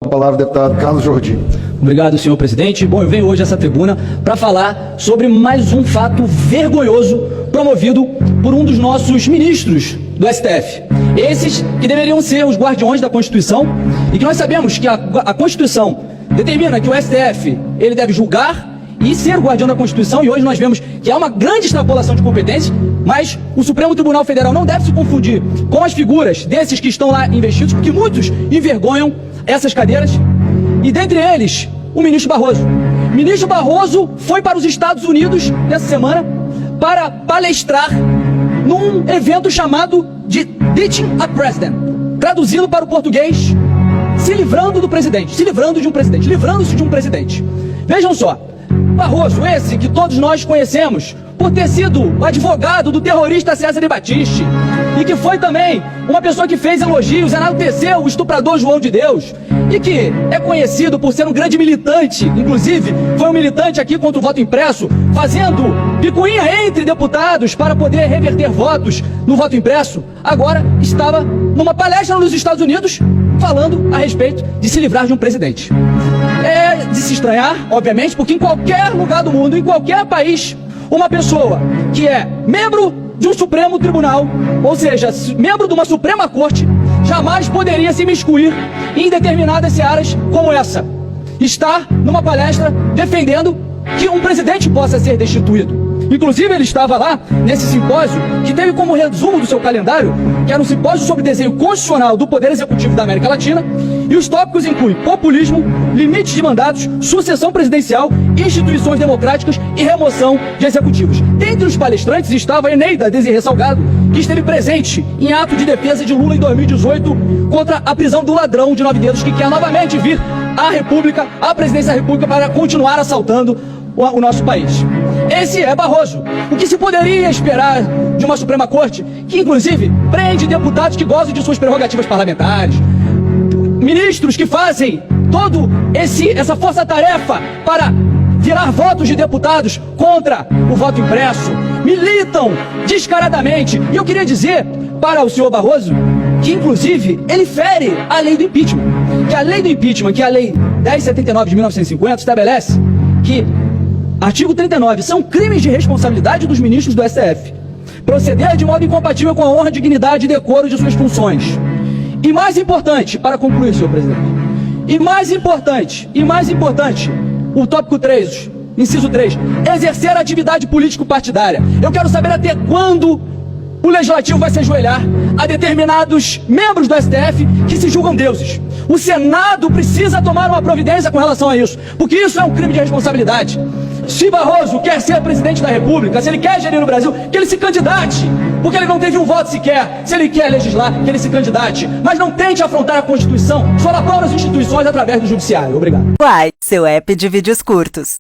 A palavra, deputado Carlos Jordi. Obrigado, senhor presidente. Bom, eu venho hoje a essa tribuna para falar sobre mais um fato vergonhoso promovido por um dos nossos ministros do STF. Esses que deveriam ser os guardiões da Constituição e que nós sabemos que a Constituição determina que o STF ele deve julgar e ser o guardião da Constituição, e hoje nós vemos que há uma grande extrapolação de competência, mas o Supremo Tribunal Federal não deve se confundir com as figuras desses que estão lá investidos, porque muitos envergonham essas cadeiras, e dentre eles, o ministro Barroso. O ministro Barroso foi para os Estados Unidos nessa semana para palestrar num evento chamado de Ditching a President, traduzindo para o português, se livrando do presidente, se livrando de um presidente, livrando-se de um presidente. Vejam só, Barroso, esse que todos nós conhecemos por ter sido o advogado do terrorista César Battisti e que foi também uma pessoa que fez elogios, enalteceu o estuprador João de Deus e que é conhecido por ser um grande militante, inclusive foi um militante aqui contra o voto impresso, fazendo picuinha entre deputados para poder reverter votos no voto impresso, agora estava numa palestra nos Estados Unidos falando a respeito de se livrar de um presidente. É de se estranhar, obviamente, porque em qualquer lugar do mundo, em qualquer país, uma pessoa que é membro de um Supremo Tribunal, ou seja, membro de uma Suprema Corte, jamais poderia se imiscuir em determinadas searas como essa. Está numa palestra defendendo que um presidente possa ser destituído. Inclusive, ele estava lá nesse simpósio que teve como resumo do seu calendário, que era um simpósio sobre desenho constitucional do Poder Executivo da América Latina, e os tópicos incluem populismo, limites de mandatos, sucessão presidencial, instituições democráticas e remoção de executivos. Dentre os palestrantes estava a Eneida Desirê Salgado, que esteve presente em ato de defesa de Lula em 2018 contra a prisão do ladrão de 9 dedos que quer novamente vir à República, à presidência da República, para continuar assaltando o nosso país. Esse é Barroso. O que se poderia esperar de uma Suprema Corte que, inclusive, prende deputados que gozam de suas prerrogativas parlamentares, ministros que fazem todo essa força-tarefa para virar votos de deputados contra o voto impresso, militam descaradamente. E eu queria dizer para o senhor Barroso que, inclusive, ele fere a lei do impeachment. Que a lei do impeachment, que é a lei 1079 de 1950, estabelece que artigo 39, são crimes de responsabilidade dos ministros do STF. Proceder de modo incompatível com a honra, dignidade e decoro de suas funções. E mais importante, para concluir, senhor presidente, e mais importante, o tópico 3, inciso 3, exercer a atividade político-partidária. Eu quero saber até quando o Legislativo vai se ajoelhar a determinados membros do STF que se julgam deuses. O Senado precisa tomar uma providência com relação a isso, porque isso é um crime de responsabilidade. Se Barroso quer ser presidente da República, se ele quer gerir o Brasil, que ele se candidate, porque ele não teve um voto sequer. Se ele quer legislar, que ele se candidate, mas não tente afrontar a Constituição, solapada as instituições através do Judiciário. Obrigado. Uai, seu app de vídeos curtos.